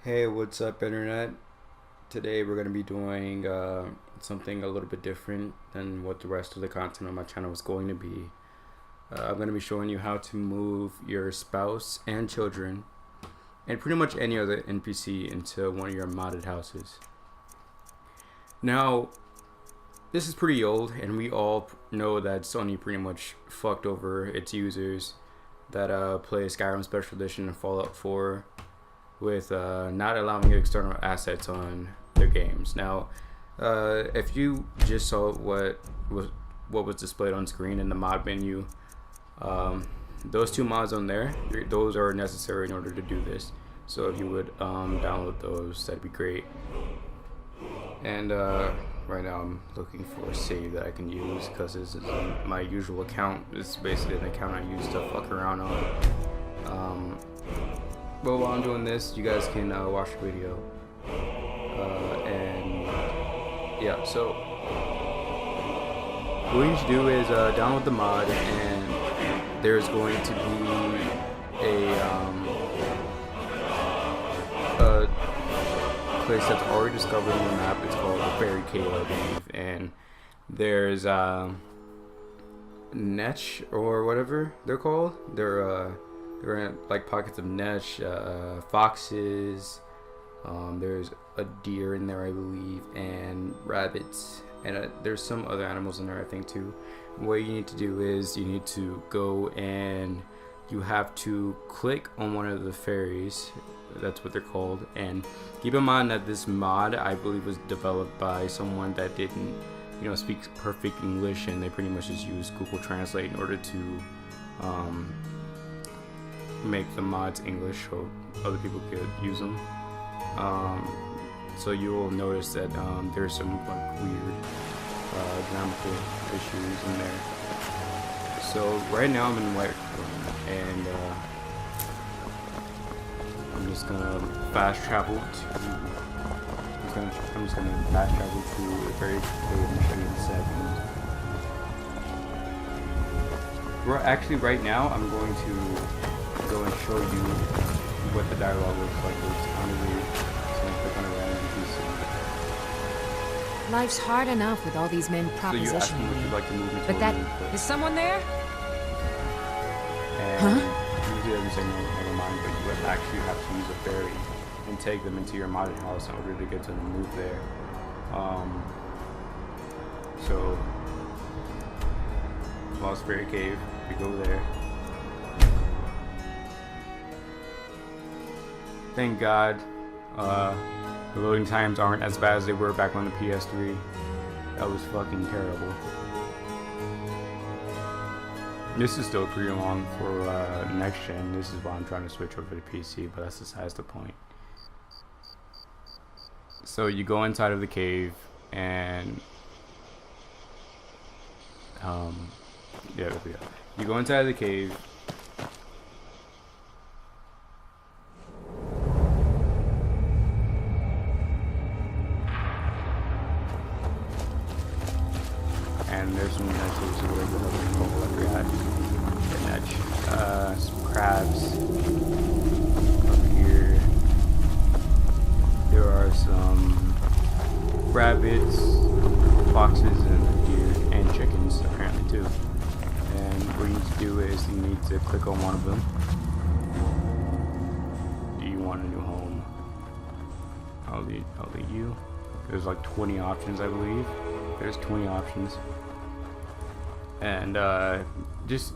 Hey, what's up, Internet? Today we're going to be doing something a little bit different than what the rest of the content on my channel is going to be. I'm going to be showing you how to move your spouse and children and pretty much any other NPC into one of your modded houses. Now, this is pretty old, and we all know that Sony pretty much fucked over its users that play Skyrim Special Edition and Fallout 4 with not allowing external assets on their games. Now, if you just saw what was displayed on screen in the mod menu, those two mods on there, those are necessary in order to do this. So if you would download those, that'd be great. And right now I'm looking for a save that I can use because this isn't my usual account. It's basically an account I use to fuck around on. Well, while I'm doing this, you guys can watch the video. And yeah, so what you should do is download the mod, and there's going to be a place that's already discovered on the map. It's called the Fairy Cave, I believe, and there's Netch or whatever they're called. They're in, like, pockets of Netch, foxes. There's a deer in there, I believe, and rabbits, and there's some other animals in there, I think, too. What you need to do is you need to go and you have to click on one of the fairies. That's what they're called. And keep in mind that this mod, I believe, was developed by someone that didn't, speak perfect English, and they pretty much just used Google Translate in order to make the mods English so other people could use them. So you will notice that there's some like weird grammatical issues in there. So right now I'm in White and I'm just gonna fast travel to. I'm just gonna fast travel to the Fairy Cave and show you in a second. Actually, right now I'm going to go and show you what the dialogue looks like. It's kind of weird. So I'm click on a random NPC. Life's hard enough with all these men So you ask me propositioning if me. you'd like to move me to But a new is someone there? And usually doesn't say no, never mind, but you would actually have to use a ferry and take them into your modded house in order to get them to move there. So Lost Fairy Cave, we go there. Thank God the loading times aren't as bad as they were back on the PS3. That was fucking terrible. This is still pretty long for next gen. This is why I'm trying to switch over to PC, but that's besides the point. So you go inside of the cave and yeah, there we go. You go inside of the cave. And there's some nice little whatever I forgot. Some crabs up here. There are some rabbits, foxes, and deer, and chickens apparently too. And what you need to do is you need to click on one of them. Do you want a new home? I'll lead you. There's like 20 options, I believe. There's 20 options. And just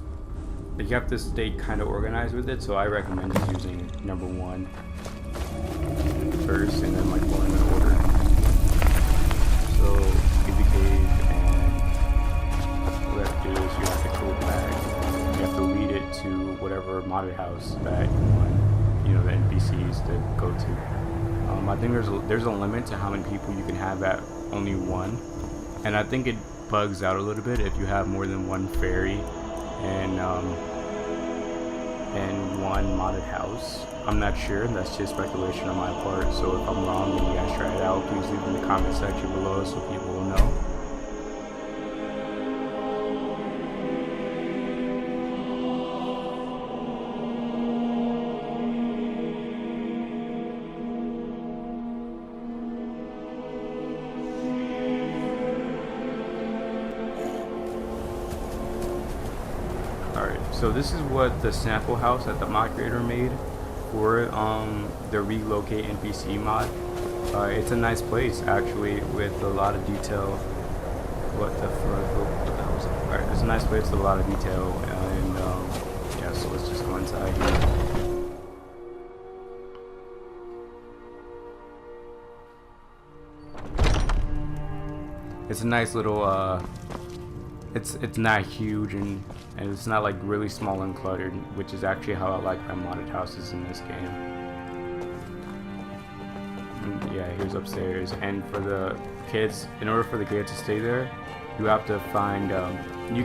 you have to stay kind of organized with it, so I recommend just using number 1 first and then like going in order. So get the cave, and what you have to do is you have to go back. You have to lead it to whatever modded house that you want, the NPCs to go to. I think there's a limit to how many people you can have at only one, and I think it bugs out a little bit if you have more than one fairy and one modded house. I'm not sure, that's just speculation on my part, so if I'm wrong and you guys try it out, please leave in the comment section below so people will know. So this is what the sample house that the mod creator made for the relocate NPC mod. It's a nice place actually with a lot of detail. What the hell was it? Alright, it's a nice place with a lot of detail, and yeah, so let's just go inside here. It's a nice little it's not huge, and it's not like really small and cluttered, which is actually how I like my modded houses in this game. And yeah, here's upstairs, and for the kids, in order for the kids to stay there, you have to find you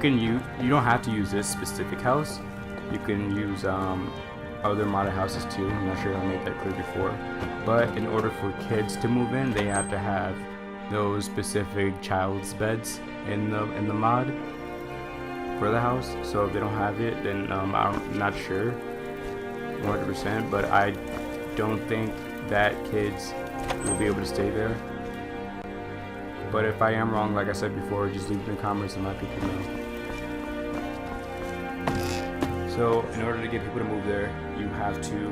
don't have to use this specific house. You can use other modded houses too. I'm not sure if I made that clear before, but in order for kids to move in, they have to have those specific child's beds in the mod for the house. So if they don't have it, then I'm not sure 100%, but I don't think that kids will be able to stay there. But if I am wrong, like I said before, just leave it in the comments and let people know. So in order to get people to move there, you have to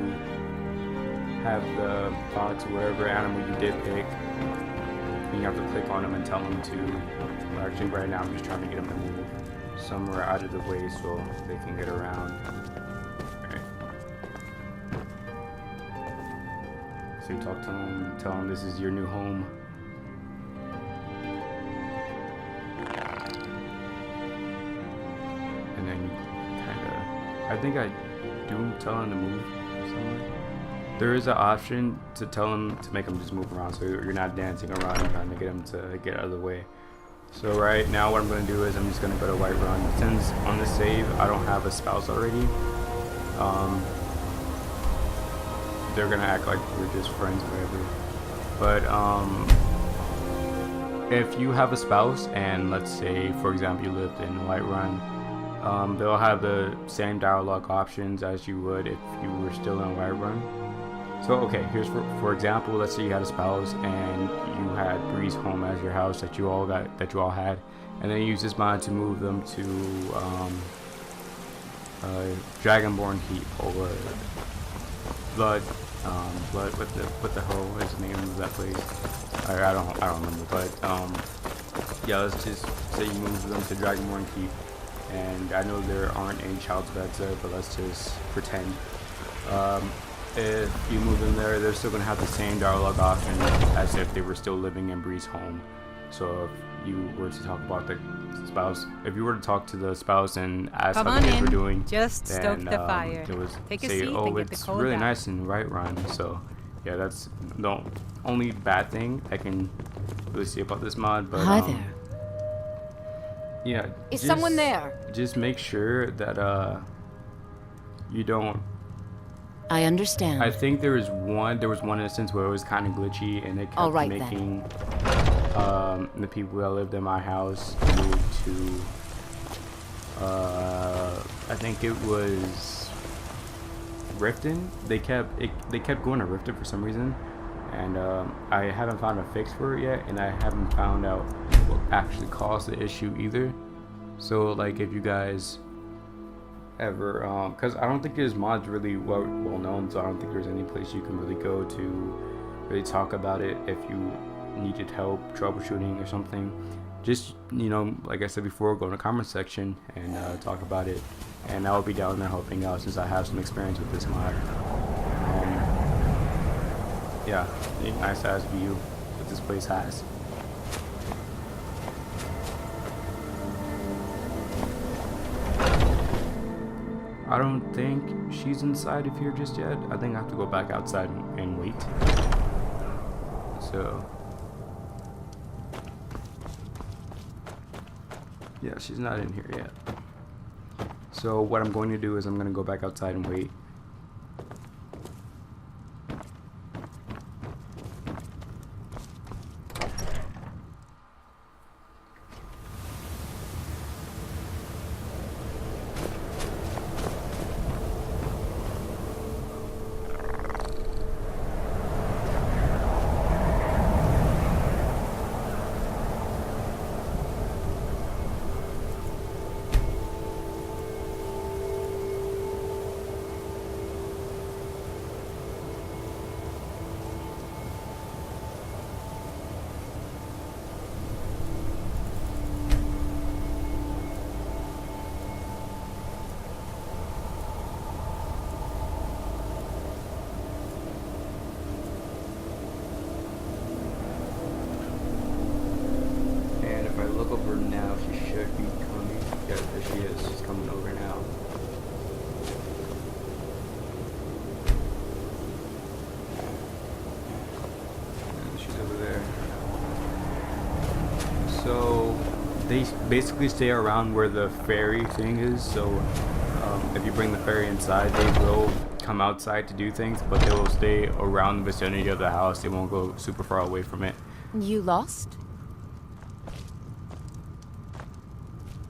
have the box, whatever animal you did pick. You have to click on them and tell them to, well, actually right now I'm just trying to get them to move somewhere out of the way so they can get around. Alright. So you talk to them, tell them this is your new home. And then you I think I do tell them to move somewhere. There is an option to tell them to make them just move around, so you're not dancing around and trying to get them to get out of the way. So right now what I'm going to do is I'm just going to go to Whiterun. Since on the save I don't have a spouse already, they're going to act like we're just friends or whatever. But if you have a spouse and let's say for example you lived in Whiterun, they'll have the same dialogue options as you would if you were still in Whiterun. So okay, here's for example, let's say you had a spouse and you had Breeze home as your house that you all had, and then you use this mod to move them to Dragonborn Keep or Blood. What the hell is the name of that place? I don't remember, but yeah, let's just say you move them to Dragonborn Keep, and I know there aren't any child's beds there, but let's just pretend. If you move them there, they're still gonna have the same dialogue option as if they were still living in Bree's home. So if you were to talk about the spouse, if you were to talk to the spouse and ask how the kids were doing, just stoke the fire. It was Take a say, seat oh, and get the it's cold really out. nice and Whiterun. So yeah, that's the only bad thing I can really see about this mod. But Hi there. yeah, Is someone there? Just make sure that you don't. I understand. I think there was one instance where it was kind of glitchy and it kept making the people that lived in my house move to I think it was Riften. They kept going to Riften for some reason, and I haven't found a fix for it yet, and I haven't found out what actually caused the issue either. So like if you guys ever because I don't think this mod's really well known, so I don't think there's any place you can really go to really talk about it if you needed help troubleshooting or something. Just, you know, like I said before, go in the comment section and talk about it, and I will be down there helping out since I have some experience with this mod. Yeah, nice ass view that this place has. I don't think she's inside of here just yet. I think I have to go back outside and wait. So yeah, she's not in here yet. So what I'm going to do is I'm going to go back outside and wait. they basically stay around where the ferry thing is. So if you bring the ferry inside, they will come outside to do things, but they will stay around the vicinity of the house. They won't go super far away from it. You lost?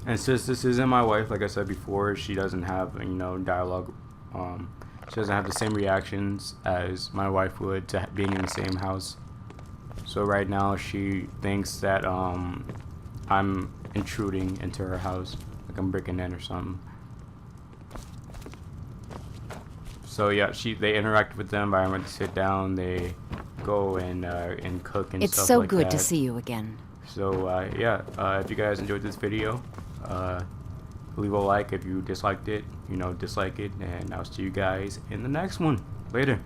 And since this isn't my wife, like I said before, she doesn't have, you know, dialogue. She doesn't have the same reactions as my wife would to being in the same house. So right now she thinks that I'm intruding into her house, like I'm breaking in or something. So yeah, they interact with the environment, sit down, they go and cook and It's stuff so like good that. to see you again. So yeah, if you guys enjoyed this video, leave a like. If you disliked it, you know, dislike it, and I'll see you guys in the next one. Later.